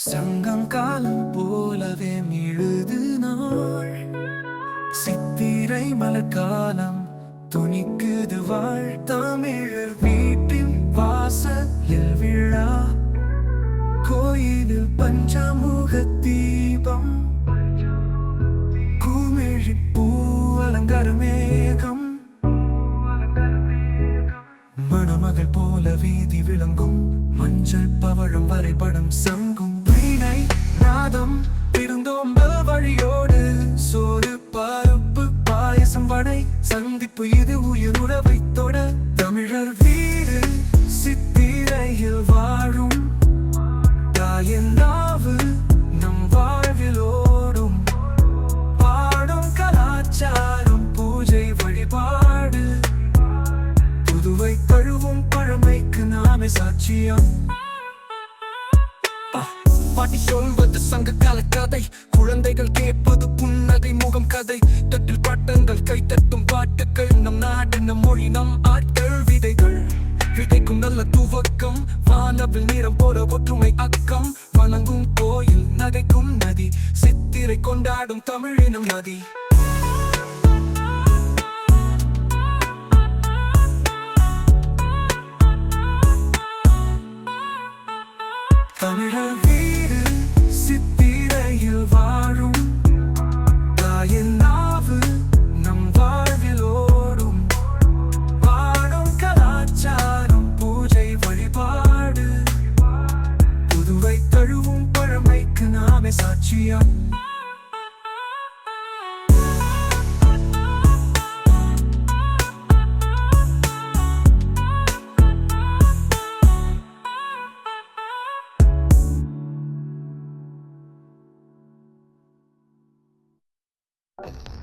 சங்கங்காலம் போலவே மிழுது நாள் சித்திரை மலர்காலம் துணிக்குது வாழ் தமிழர் வீட்டின் வாசலில் விழா கோயிலில் பஞ்சாமுக தீபம் குமிழி பூ அலங்கார மேகம் மணமகள் போல வீதி விளங்கும் மஞ்சள் பவழம் வரைபடம் சங்கும் வீணை நாதம் திருந்தோம்பல் வழியோடு சோறு பருப்பு பாயசம் வடை சந்திப்பு இது உயிர் உறவை தொட தமிழர் வீடு சித்திரையில் வாழும் தாயின் நாவு நம் வாழ்வில் ஓடும் பாடும் கலாச்சாரம் பூஜை வழிபாடு புதுவை தழுவும் பழமைக்கு நாமே சாட்சியம் பாட்டி சொல்வது சங்க கால கதை குழந்தைகள் கேட்பது புன்னகை முகம் கதை தட்டில் பாட்டங்கள் கை தட்டும் பாட்டுகள் நம் நாடு நம் மொழி நம் ஆட்கள் விதைகள் விதைக்கும் நல்ல துவக்கம் வானவில் நிறம் போல ஒற்றுமை அக்கம் வணங்கும் கோயில் நகைக்கும் நதி சித்திரை கொண்டாடும் தமிழினம் நதி தமிழர் வீடு சித்திரையில் வாழும் தாயின் நாவு நம் வாழ்வில் ஓடும் பாடும் கலாச்சாரம் பூஜை வழிபாடு புதுவை தழுவும் பழமைக்கு நாமே சாட்சியம் you